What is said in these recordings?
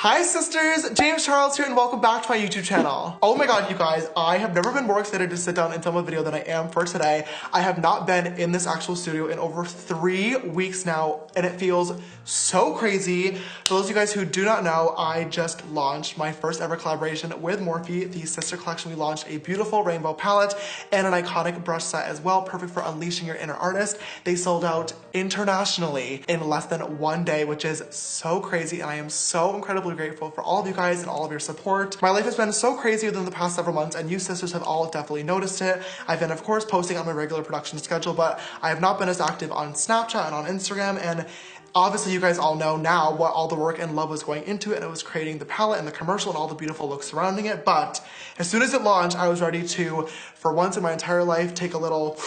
Hi sisters, James Charles here and welcome back to my YouTube channel. Oh my god, you guys, I have never been more excited to sit down and film a video than I am for today. I have not been in this actual studio in over 3 weeks now and it feels so crazy. For those of you guys who do not know, I just launched my first ever collaboration with Morphe, the sister collection. We launched a beautiful rainbow palette and an iconic brush set as well, perfect for unleashing your inner artist. They sold out internationally in less than 1 day, which is so crazy and I am so incredibly grateful for all of you guys and all of your support. My life has been so crazy within the past several months and you sisters have all definitely noticed it. I've been of course posting on my regular production schedule, but I have not been as active on Snapchat and on Instagram, and obviously you guys all know now what all the work and love was going into it, and it was creating the palette and the commercial and all the beautiful looks surrounding it. But as soon as it launched, I was ready to, for once in my entire life, take a little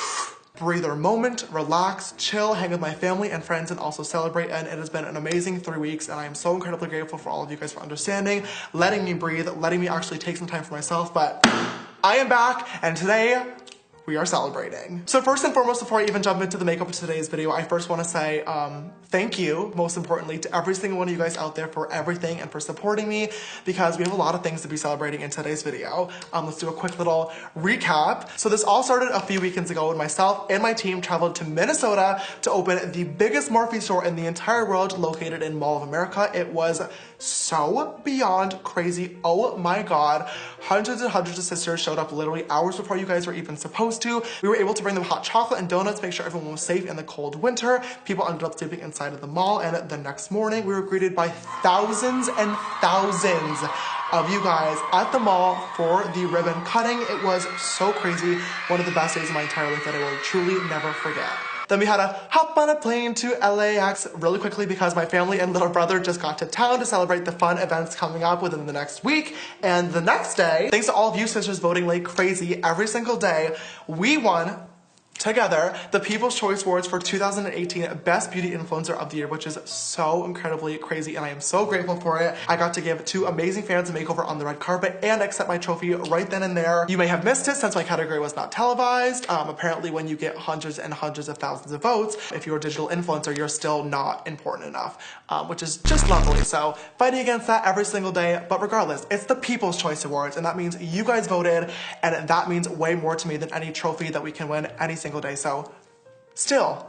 breather moment, relax, chill, hang with my family and friends, and also celebrate. And it has been an amazing 3 weeks and I am so incredibly grateful for all of you guys for understanding, letting me breathe, letting me actually take some time for myself. But I am back and today we are celebrating. So first and foremost, before I even jump into the makeup of today's video, I first want to say thank you, most importantly, to every single one of you guys out there for everything and for supporting me, because we have a lot of things to be celebrating in today's video. Let's do a quick little recap. So this all started a few weekends ago when myself and my team traveled to Minnesota to open the biggest Morphe store in the entire world, located in Mall of America. It was so beyond crazy. Oh my god. Hundreds and hundreds of sisters showed up literally hours before you guys were even supposed to. We were able to bring them hot chocolate and donuts, make sure everyone was safe in the cold winter. People ended up sleeping inside of the mall, and the next morning we were greeted by thousands and thousands of you guys at the mall for the ribbon cutting. It was so crazy. One of the best days of my entire life that I will truly never forget. Then we had to hop on a plane to LAX really quickly because my family and little brother just got to town to celebrate the fun events coming up within the next week. And the next day, thanks to all of you sisters voting like crazy every single day, we won together the People's Choice Awards for 2018 Best Beauty Influencer of the Year, which is so incredibly crazy and I am so grateful for it. I got to give 2 amazing fans a makeover on the red carpet and accept my trophy right then and there. You may have missed it since my category was not televised. Apparently when you get hundreds and hundreds of thousands of votes, if you're a digital influencer, you're still not important enough, which is just lovely. So fighting against that every single day, but regardless, it's the People's Choice Awards and that means you guys voted, and that means way more to me than any trophy that we can win any single day. So still,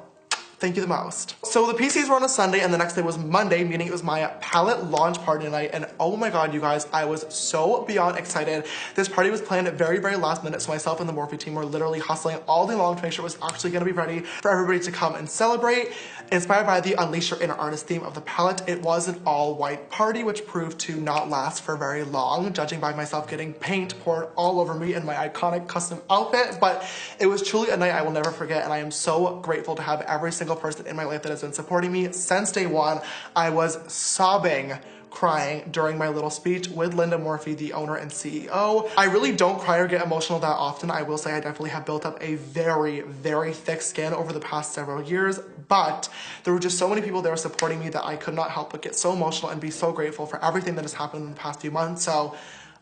thank you the most. So the PCs were on a Sunday and the next day was Monday, meaning it was my palette launch party night. And oh my god, you guys, I was so beyond excited. This party was planned very, very last minute. So myself and the Morphe team were literally hustling all day long to make sure it was actually gonna be ready for everybody to come and celebrate. Inspired by the Unleash Your Inner Artist theme of the palette, it was an all white party, which proved to not last for very long, judging by myself getting paint poured all over me in my iconic custom outfit. But it was truly a night I will never forget. And I am so grateful to have every single person in my life that has been supporting me since day one. I was sobbing, crying during my little speech with Linda Morphe, the owner and CEO. I really don't cry or get emotional that often. I will say I definitely have built up a very, very thick skin over the past several years, but there were just so many people there supporting me that I could not help but get so emotional and be so grateful for everything that has happened in the past few months. So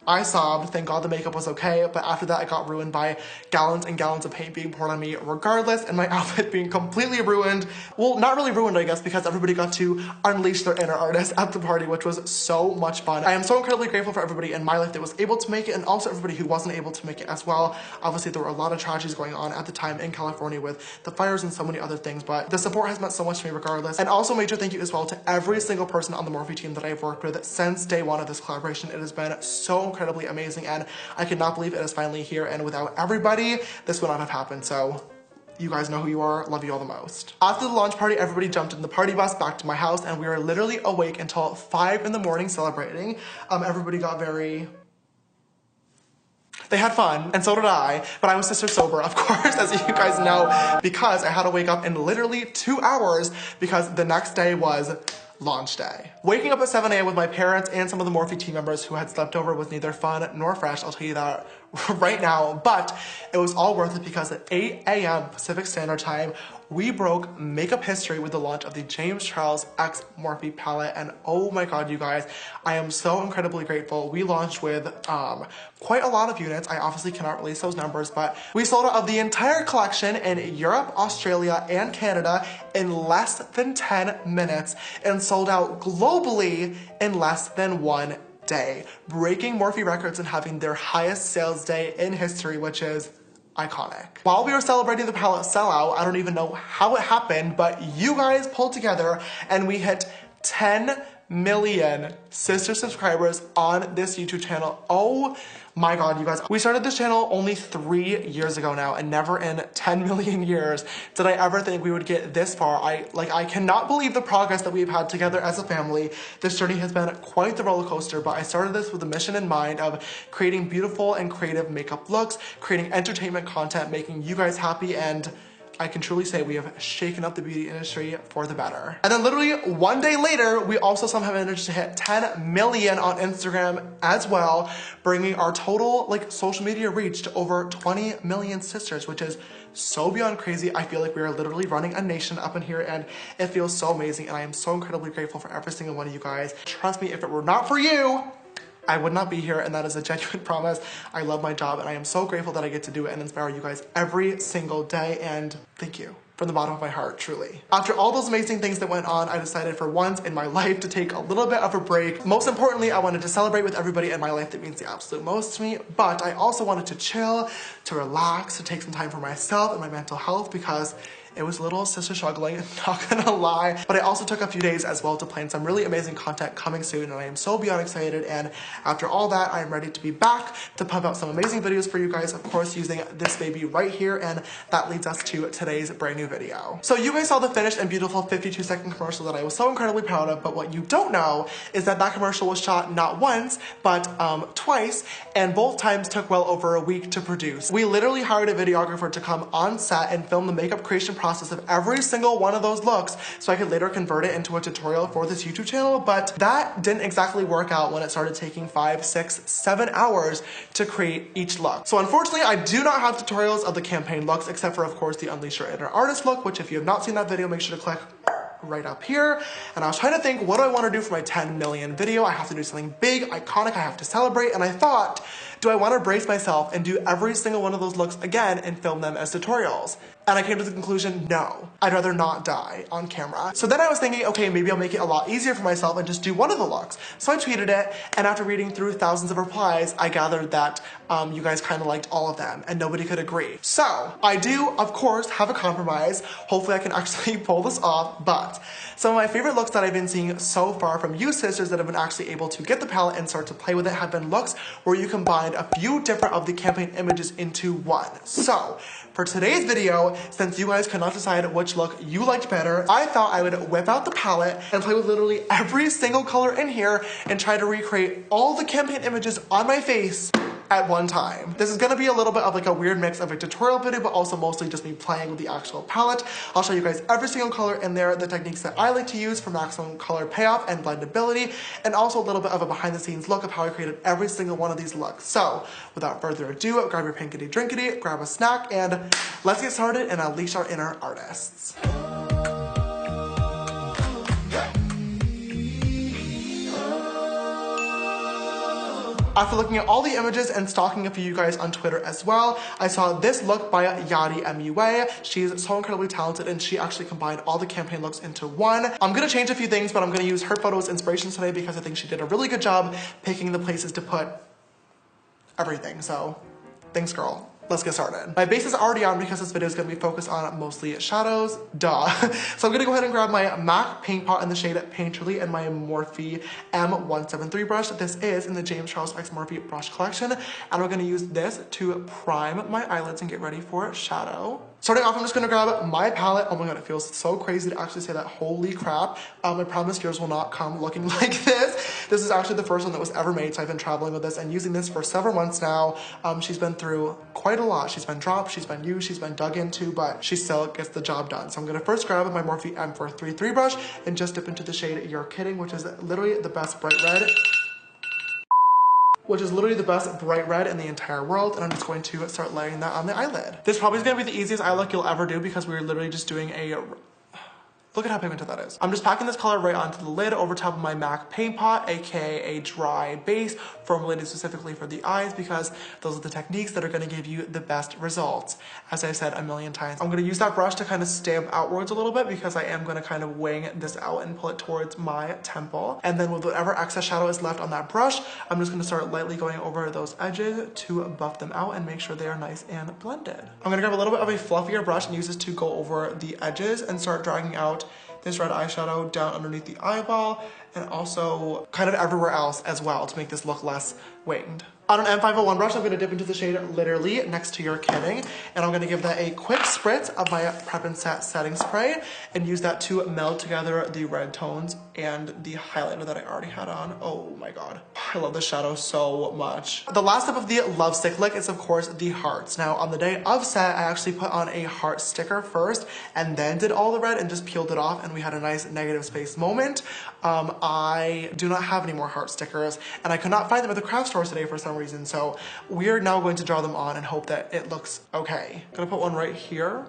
I sobbed, thank God the makeup was okay, but after that I got ruined by gallons and gallons of paint being poured on me regardless, and my outfit being completely ruined. Well, not really ruined, I guess, because everybody got to unleash their inner artist at the party, which was so much fun. I am so incredibly grateful for everybody in my life that was able to make it, and also everybody who wasn't able to make it as well. Obviously, there were a lot of tragedies going on at the time in California with the fires and so many other things, but the support has meant so much to me regardless. And also major thank you as well to every single person on the Morphe team that I've worked with since day one of this collaboration. It has been so incredibly amazing and I cannot believe it is finally here, and without everybody this would not have happened. So you guys know who you are. Love you all the most. After the launch party, everybody jumped in the party bus back to my house and we were literally awake until 5 in the morning celebrating. Everybody got they had fun, and so did I, but I was sister sober, of course, as you guys know, because I had to wake up in literally 2 hours because the next day was launch day. Waking up at 7 a.m. with my parents and some of the Morphe team members who had slept over was neither fun nor fresh, I'll tell you that right now, but it was all worth it because at 8 a.m. Pacific Standard Time, we broke makeup history with the launch of the James Charles X Morphe palette. And oh my god, you guys, I am so incredibly grateful. We launched with quite a lot of units. I obviously cannot release those numbers, but we sold out of the entire collection in Europe, Australia, and Canada in less than 10 minutes and sold out globally in less than 1 day, breaking Morphe records and having their highest sales day in history, which is iconic. While we were celebrating the palette sellout, I don't even know how it happened, but you guys pulled together and we hit 10 million sister subscribers on this YouTube channel. Oh my god, you guys. We started this channel only 3 years ago now, and never in 10 million years did I ever think we would get this far. I cannot believe the progress that we've had together as a family. This journey has been quite the roller coaster, but I started this with a mission in mind of creating beautiful and creative makeup looks, creating entertainment content, making you guys happy, and I can truly say we have shaken up the beauty industry for the better. And then literally 1 day later, we also somehow managed to hit 10 million on Instagram as well, bringing our total social media reach to over 20 million sisters, which is so beyond crazy. I feel like we are literally running a nation up in here, and it feels so amazing. And I am so incredibly grateful for every single one of you guys. Trust me, if it were not for you, I would not be here, and that is a genuine promise. I love my job, and I am so grateful that I get to do it and inspire you guys every single day, and thank you from the bottom of my heart, truly. After all those amazing things that went on, I decided for once in my life to take a little bit of a break. Most importantly, I wanted to celebrate with everybody in my life that means the absolute most to me, but I also wanted to chill, to relax, to take some time for myself and my mental health, because it was a little sister struggling, not gonna lie. But I also took a few days as well to plan some really amazing content coming soon, and I am so beyond excited. And after all that, I am ready to be back to pump out some amazing videos for you guys, of course, using this baby right here. And that leads us to today's brand new video. So you guys saw the finished and beautiful 52-second commercial that I was so incredibly proud of, but what you don't know is that that commercial was shot not once, but twice, and both times took well over a week to produce. We literally hired a videographer to come on set and film the makeup creation process of every single one of those looks so I could later convert it into a tutorial for this YouTube channel, but that didn't exactly work out when it started taking 5, 6, 7 hours to create each look. So unfortunately, I do not have tutorials of the campaign looks, except for, of course, the Unleash Your Inner Artist look, which if you have not seen that video, make sure to click right up here. And I was trying to think, what do I want to do for my 10 million video? I have to do something big, iconic, I have to celebrate. And I thought, do I want to brace myself and do every single one of those looks again and film them as tutorials? And I came to the conclusion, no, I'd rather not die on camera. So then I was thinking, okay, maybe I'll make it a lot easier for myself and just do one of the looks. So I tweeted it, and after reading through thousands of replies, I gathered that you guys kind of liked all of them, and nobody could agree. So I do, of course, have a compromise. Hopefully I can actually pull this off, but some of my favorite looks that I've been seeing so far from you sisters that have been actually able to get the palette and start to play with it have been looks where you combined a few different of the campaign images into one. So for today's video, since you guys could not decide which look you liked better, I thought I would whip out the palette and play with literally every single color in here and try to recreate all the campaign images on my face at one time. This is gonna be a little bit of a weird mix of a tutorial video, but also mostly just me playing with the actual palette. I'll show you guys every single color in there, the techniques that I like to use for maximum color payoff and blendability, and also a little bit of a behind the scenes look of how I created every single one of these looks. So without further ado, grab your pinkity drinkity, grab a snack, and let's get started and unleash our inner artists. After looking at all the images and stalking a few of you guys on Twitter as well, I saw this look by Yadi MUA. She's so incredibly talented, and she actually combined all the campaign looks into one. I'm gonna change a few things, but I'm gonna use her photo as inspiration today because I think she did a really good job picking the places to put everything. So thanks, girl. Let's get started. My base is already on because this video is gonna be focused on mostly shadows, duh. So I'm gonna go ahead and grab my MAC Paint Pot in the shade Painterly and my Morphe M173 brush. This is in the James Charles X Morphe brush collection. And we're gonna use this to prime my eyelids and get ready for shadow. Starting off, I'm just gonna grab my palette. Oh my god, it feels so crazy to actually say that, holy crap. I promise yours will not come looking like this. This is actually the first one that was ever made, so I've been traveling with this and using this for several months now. She's been through quite a lot. She's been dropped, she's been used, she's been dug into, but she still gets the job done. So I'm gonna first grab my Morphe M433 brush and just dip into the shade You're Kidding, which is literally the best bright red which is literally the best bright red in the entire world, and I'm just going to start layering that on the eyelid. This probably is going to be the easiest eye look you'll ever do because we're literally just doing a... Look at how pigmented that is. I'm just packing this color right onto the lid over top of my MAC Paint Pot, aka a dry base formulated specifically for the eyes because those are the techniques that are going to give you the best results. As I've said a million times, I'm going to use that brush to kind of stamp outwards a little bit because I am going to kind of wing this out and pull it towards my temple. And then with whatever excess shadow is left on that brush, I'm just going to start lightly going over those edges to buff them out and make sure they are nice and blended. I'm going to grab a little bit of a fluffier brush and use this to go over the edges and start dragging out this red eyeshadow down underneath the eyeball and also kind of everywhere else as well to make this look less winged. On an M501 brush, I'm going to dip into the shade Literally Next to Your Kidding, and I'm going to give that a quick spritz of my Prep and Set setting spray and use that to meld together the red tones and the highlighter that I already had on. Oh my god, I love this shadow so much. The last step of the Love Stick lick is of course the hearts. Now on the day of set, I actually put on a heart sticker first and then did all the red and just peeled it off, and we had a nice negative space moment. I do not have any more heart stickers, and I could not find them at the craft stores today for some reason, so we are now going to draw them on and hope that it looks okay. I'm gonna put one right here.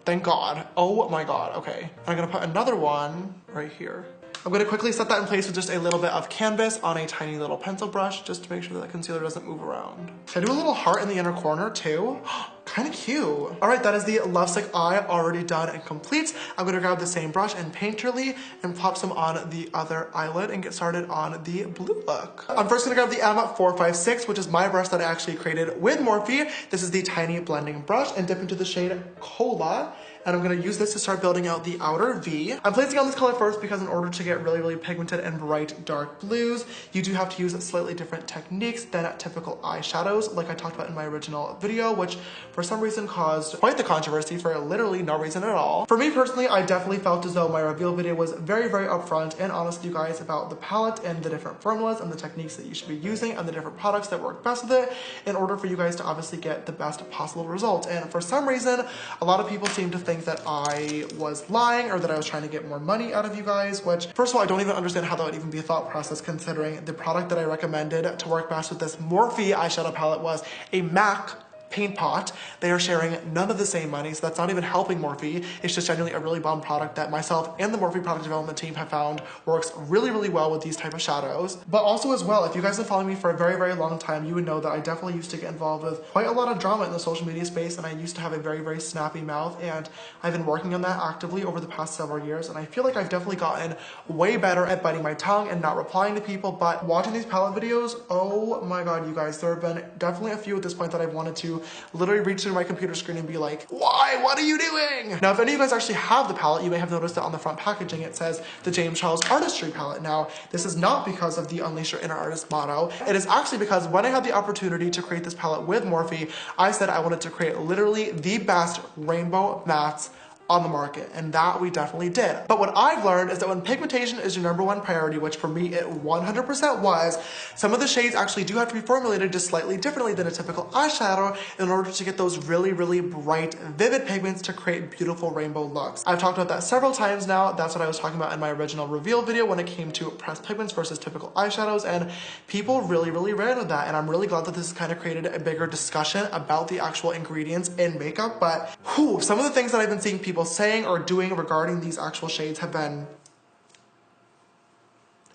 Thank God. Oh my god, okay. And I'm gonna put another one right here. I'm going to quickly set that in place with just a little bit of canvas on a tiny little pencil brush just to make sure that the concealer doesn't move around. Should I do a little heart in the inner corner too? Kind of cute. All right, that is the Love Stick eye already done and complete. I'm going to grab the same brush and Painterly and pop some on the other eyelid and get started on the blue look. I'm first going to grab the M456, which is my brush that I actually created with Morphe. This is the tiny blending brush, and dip into the shade Cola. And I'm going to use this to start building out the outer V. I'm placing on this color first because in order to get really, really pigmented and bright dark blues, you do have to use slightly different techniques than typical eyeshadows, like I talked about in my original video, which for some reason caused quite the controversy for literally no reason at all. For me personally, I definitely felt as though my reveal video was very, very upfront and honest with you guys about the palette and the different formulas and the techniques that you should be using and the different products that work best with it in order for you guys to obviously get the best possible result. And for some reason, a lot of people seem to think that I was lying or that I was trying to get more money out of you guys, which first of all, I don't even understand how that would even be a thought process considering the product that I recommended to work best with this Morphe eyeshadow palette was a MAC Paint Pot. They are sharing none of the same money, so that's not even helping Morphe. It's just genuinely a really bomb product that myself and the Morphe product development team have found works really, really well with these type of shadows. But also as well, if you guys have been following me for a very, very long time, you would know that I definitely used to get involved with quite a lot of drama in the social media space, and I used to have a very, very snappy mouth, and I've been working on that actively over the past several years, and I feel like I've definitely gotten way better at biting my tongue and not replying to people. But watching these palette videos, oh my god, you guys, there have been definitely a few at this point that I've wanted to literally reach through my computer screen and be like, why? What are you doing? Now, if any of you guys actually have the palette, you may have noticed that on the front packaging it says the James Charles Artistry Palette. Now, this is not because of the Unleash Your Inner Artist motto. It is actually because when I had the opportunity to create this palette with Morphe, I said I wanted to create literally the best rainbow mattes on the market, and that we definitely did. But what I've learned is that when pigmentation is your #1 priority, which for me it 100% was, some of the shades actually do have to be formulated just slightly differently than a typical eyeshadow in order to get those really, really bright, vivid pigments to create beautiful rainbow looks. I've talked about that several times now. That's what I was talking about in my original reveal video when it came to pressed pigments versus typical eyeshadows, and people really, really ran with that, and I'm really glad that this has kind of created a bigger discussion about the actual ingredients in makeup. But whew, some of the things that I've been seeing people saying or doing regarding these actual shades have been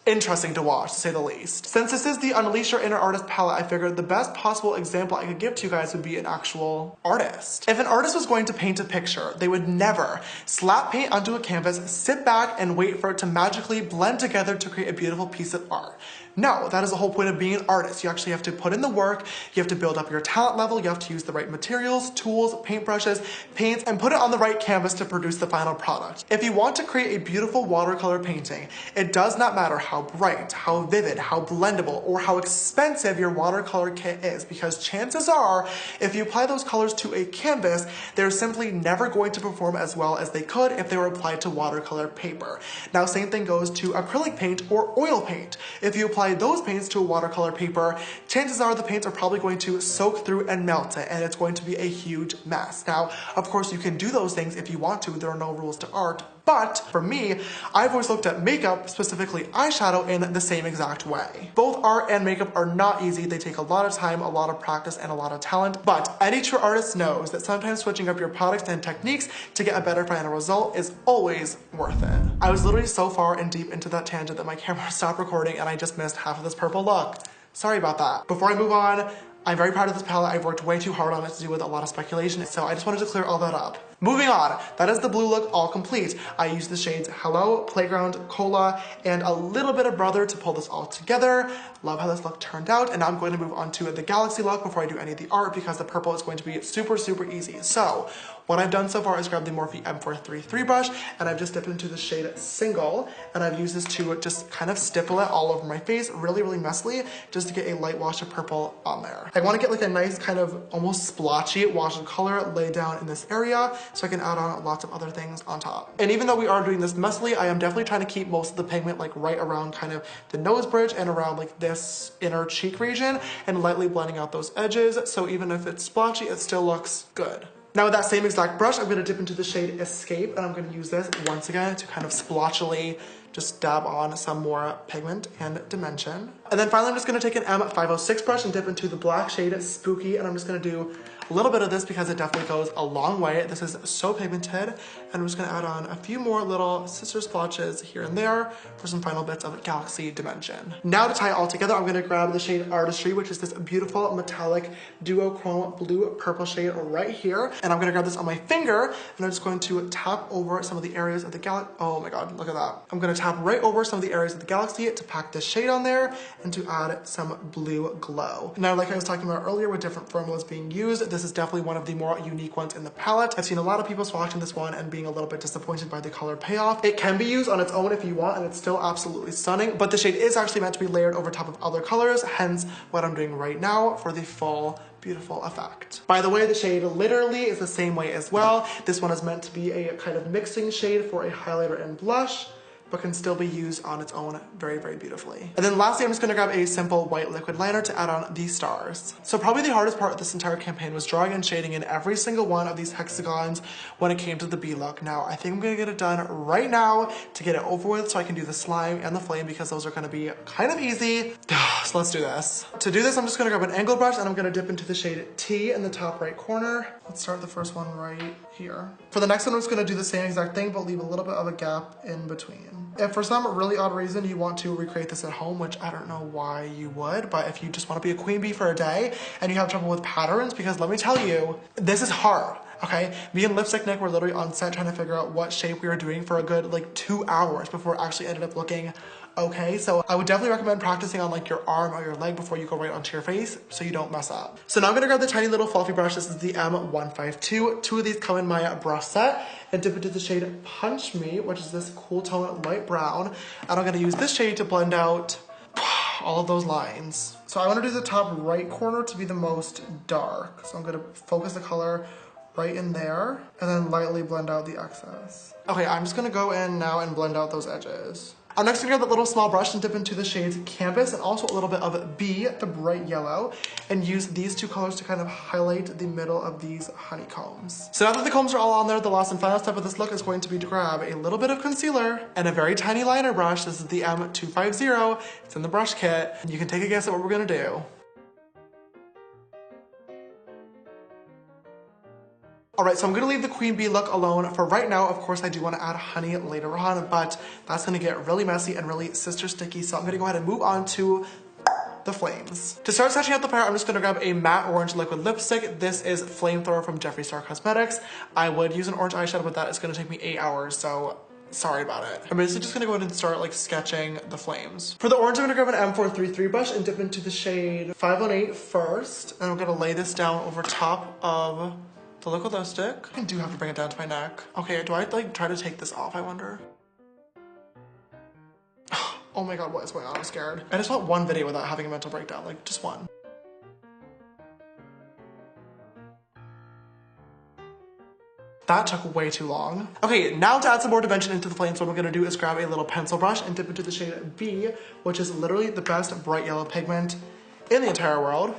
interesting to watch, to say the least. Since this is the Unleash Your Inner Artist palette, I figured the best possible example I could give to you guys would be an actual artist. If an artist was going to paint a picture, they would never slap paint onto a canvas, sit back, and wait for it to magically blend together to create a beautiful piece of art. No, that is the whole point of being an artist. You actually have to put in the work, you have to build up your talent level, you have to use the right materials, tools, paintbrushes, paints, and put it on the right canvas to produce the final product. If you want to create a beautiful watercolor painting, it does not matter how bright, how vivid, how blendable, or how expensive your watercolor kit is, because chances are, if you apply those colors to a canvas, they're simply never going to perform as well as they could if they were applied to watercolor paper. Now, same thing goes to acrylic paint or oil paint. If you apply those paints to a watercolor paper, chances are the paints are probably going to soak through and melt it, and it's going to be a huge mess. Now, of course, you can do those things if you want to. There are no rules to art, But for me, I've always looked at makeup, specifically eyeshadow, in the same exact way. Both art and makeup are not easy. They take a lot of time, a lot of practice, and a lot of talent. But any true artist knows that sometimes switching up your products and techniques to get a better final result is always worth it. I was literally so far and deep into that tangent that my camera stopped recording and I just missed half of this purple look. Sorry about that. Before I move on, I'm very proud of this palette. I've worked way too hard on it to do with a lot of speculation, so I just wanted to clear all that up. Moving on, that is the blue look all complete. I used the shades Hello, Playground, Cola, and a little bit of Brother to pull this all together. Love how this look turned out, and now I'm going to move on to the Galaxy look before I do any of the art because the purple is going to be super, super easy. So, what I've done so far is grab the Morphe M433 brush, and I've just dipped into the shade Single, and I've used this to just kind of stipple it all over my face really, really messily, just to get a light wash of purple on there. I want to get like a nice kind of almost splotchy wash of color laid down in this area, so I can add on lots of other things on top. And even though we are doing this messily, I am definitely trying to keep most of the pigment like right around kind of the nose bridge and around like this inner cheek region, and lightly blending out those edges, so even if it's splotchy, it still looks good. Now with that same exact brush, I'm going to dip into the shade Escape, and I'm going to use this once again to kind of splotchily just dab on some more pigment and dimension. And then finally, I'm just going to take an M506 brush and dip into the black shade Spooky, and I'm just going to do a little bit of this because it definitely goes a long way. This is so pigmented, and I'm just going to add on a few more little sister splotches here and there for some final bits of Galaxy dimension. Now to tie it all together, I'm going to grab the shade Artistry, which is this beautiful metallic duochrome blue purple shade right here, and I'm going to grab this on my finger, and I'm just going to tap over some of the areas of the Galaxy. Oh my god, look at that. I'm going to tap right over some of the areas of the Galaxy to pack this shade on there and to add some blue glow. Now, like I was talking about earlier with different formulas being used, this is definitely one of the more unique ones in the palette. I've seen a lot of people swatching this one and being a little bit disappointed by the color payoff. It can be used on its own if you want, and it's still absolutely stunning, but the shade is actually meant to be layered over top of other colors, hence what I'm doing right now for the full beautiful effect. By the way, the shade literally is the same way as well. This one is meant to be a kind of mixing shade for a highlighter and blush, but can still be used on its own very, very beautifully. And then lastly, I'm just gonna grab a simple white liquid liner to add on these stars. So probably the hardest part of this entire campaign was drawing and shading in every single one of these hexagons when it came to the B look. Now, I think I'm gonna get it done right now to get it over with so I can do the slime and the flame because those are gonna be kind of easy. So let's do this. To do this, I'm just gonna grab an angled brush and I'm gonna dip into the shade T in the top right corner. Let's start the first one right here. For the next one, I'm just gonna do the same exact thing, but leave a little bit of a gap in between. If for some really odd reason you want to recreate this at home, which I don't know why you would, but if you just want to be a queen bee for a day and you have trouble with patterns, because let me tell you, this is hard. Okay, me and Lipstick Nick were literally on set trying to figure out what shape we were doing for a good like 2 hours before it actually ended up looking okay. So I would definitely recommend practicing on like your arm or your leg before you go right onto your face so you don't mess up. So now I'm gonna grab the tiny little fluffy brush. This is the M152. 2 of these come in my brush set, and dip into the shade Punch Me, which is this cool tone light brown. And I'm gonna use this shade to blend out all of those lines. So I wanna do the top right corner to be the most dark. So I'm gonna focus the color right in there and then lightly blend out the excess. Okay, I'm just gonna go in now and blend out those edges. I'm next gonna grab that little small brush and dip into the shades Canvas and also a little bit of B, the bright yellow, and use these 2 colors to kind of highlight the middle of these honeycombs. So now that the combs are all on there, the last and final step of this look is going to be to grab a little bit of concealer and a very tiny liner brush. This is the M250. It's in the brush kit. You can take a guess at what we're gonna do. All right, so I'm gonna leave the Queen Bee look alone for right now. Of course, I do wanna add honey later on, but that's gonna get really messy and really sister sticky. So I'm gonna go ahead and move on to the flames. To start sketching out the fire, I'm just gonna grab a matte orange liquid lipstick. This is Flamethrower from Jeffree Star Cosmetics. I would use an orange eyeshadow, but that is gonna take me 8 hours, so sorry about it. I'm basically just gonna go ahead and start like sketching the flames. For the orange, I'm gonna grab an M433 brush and dip into the shade 518 first. And I'm gonna lay this down over top of the liquid lipstick. I do have to bring it down to my neck. Okay, do I like try to take this off, I wonder? Oh my god, what is going on? I'm scared. I just want one video without having a mental breakdown, like just one. That took way too long. Okay, now to add some more dimension into the flames, what I'm gonna do is grab a little pencil brush and dip into the shade B, which is literally the best bright yellow pigment in the entire world.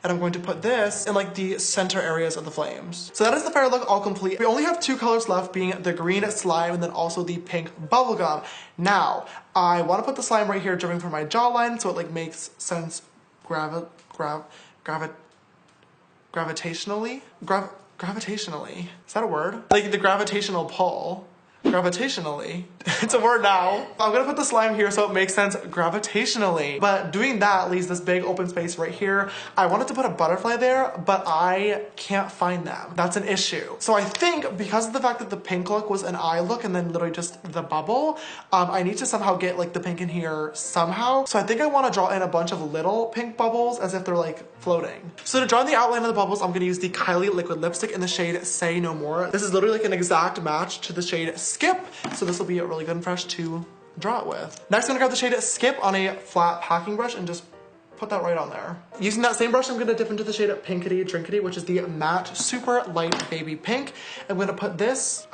and I'm going to put this in like the center areas of the flames. So that is the fire look all complete. We only have two colors left, being the green slime and then also the pink bubblegum. Now, I want to put the slime right here dripping from my jawline so it like makes sense gravitationally? Gravitationally. Is that a word? Like the gravitational pull. Gravitationally. It's a word now. I'm gonna put the slime here so it makes sense gravitationally. But doing that leaves this big open space right here. I wanted to put a butterfly there, but I can't find them. That's an issue. So I think because of the fact that the pink look was an eye look and then literally just the bubble, I need to somehow get like the pink in here somehow. So I think I want to draw in a bunch of little pink bubbles as if they're like floating. So to draw in the outline of the bubbles, I'm gonna use the Kylie liquid lipstick in the shade Say No More. This is literally like an exact match to the shade Skip. So this will be really good and fresh to draw it with. Next, I'm gonna grab the shade Skip on a flat packing brush and just put that right on there. Using that same brush, I'm gonna dip into the shade Pinkity Drinkity, which is the matte super light baby pink. I'm gonna put this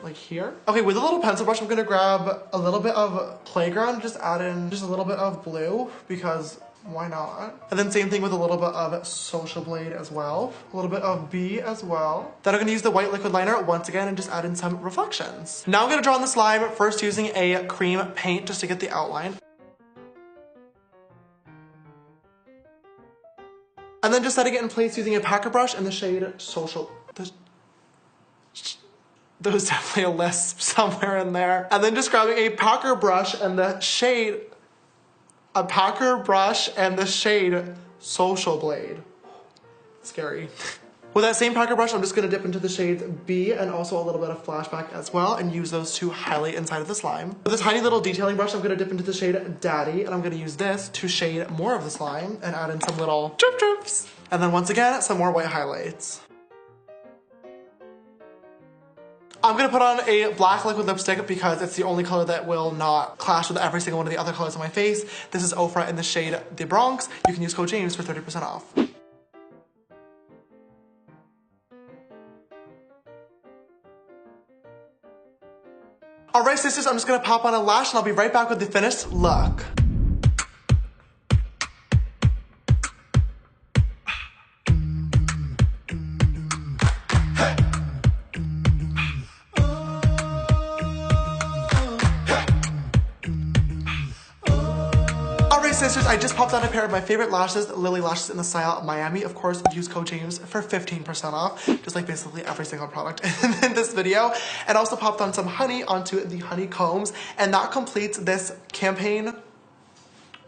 like here. Okay, with a little pencil brush, I'm gonna grab a little bit of Playground, just add in just a little bit of blue because why not? And then same thing with a little bit of Social Blade as well. A little bit of B as well. Then I'm gonna use the white liquid liner once again and just add in some reflections. Now I'm gonna draw on the slime, first using a cream paint just to get the outline. And then just setting it in place using a packer brush in the shade Social. There was definitely a lisp somewhere in there. And then just grabbing a packer brush and the shade Social Blade. Scary. With that same packer brush, I'm just gonna dip into the shades B and also a little bit of Flashback as well and use those to highlight inside of the slime. With a tiny little detailing brush, I'm gonna dip into the shade Daddy and I'm gonna use this to shade more of the slime and add in some little drip drips. And then once again, some more white highlights. I'm gonna put on a black liquid lipstick because it's the only color that will not clash with every single one of the other colors on my face. This is Ofra in the shade The Bronx. You can use code James for 30% off. All right, sisters, I'm just gonna pop on a lash and I'll be right back with the finished look. Sisters, I just popped on a pair of my favorite lashes, Lily Lashes in the style Miami. Of course, use code James for 15% off, just like basically every single product in this video. And also popped on some honey onto the honeycombs, and that completes this campaign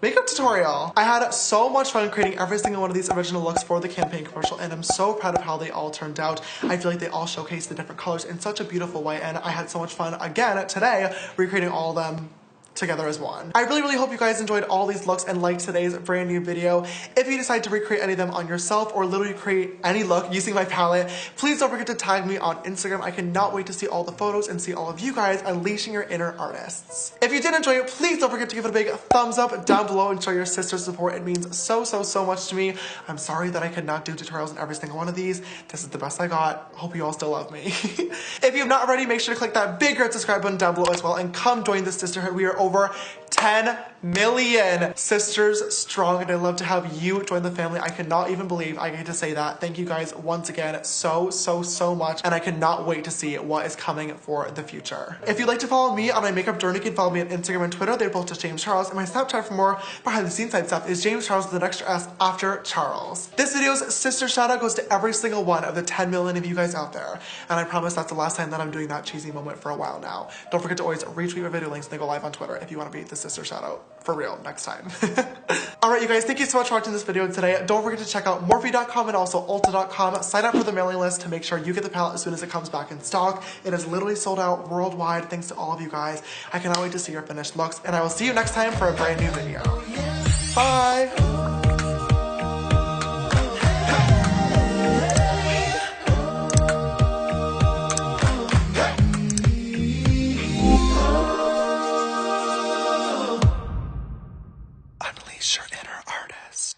makeup tutorial. I had so much fun creating every single one of these original looks for the campaign commercial, and I'm so proud of how they all turned out. I feel like they all showcase the different colors in such a beautiful way, and I had so much fun again today recreating all of them together as one. I really hope you guys enjoyed all these looks and liked today's brand new video. If you decide to recreate any of them on yourself or literally create any look using my palette, please don't forget to tag me on Instagram. I cannot wait to see all the photos and see all of you guys unleashing your inner artists. If you did enjoy it, please don't forget to give it a big thumbs up down below and show your sister's support. It means so much to me. I'm sorry that I could not do tutorials in every single one of these. This is the best I got. Hope you all still love me. If you have not already, make sure to click that big red subscribe button down below as well and come join the sisterhood. We are over 10 million sisters strong, and I'd love to have you join the family. I cannot even believe I get to say that. Thank you guys once again so much, and I cannot wait to see what is coming for the future. If you'd like to follow me on my makeup journey, you can follow me on Instagram and Twitter. They're both just James Charles, and my Snapchat for more behind the scenes type stuff is James Charles with an extra S after Charles. This video's sister shout out goes to every single one of the 10 million of you guys out there, and I promise that's the last time that I'm doing that cheesy moment for a while now. Don't forget to always retweet my video links and they go live on Twitter if you want to be the sister shout out for real next time. Alright you guys, thank you so much for watching this video today. Don't forget to check out Morphe.com and also Ulta.com. Sign up for the mailing list to make sure you get the palette as soon as it comes back in stock. It is literally sold out worldwide thanks to all of you guys. I cannot wait to see your finished looks, and I will see you next time for a brand new video. Bye! Unleash your inner artist.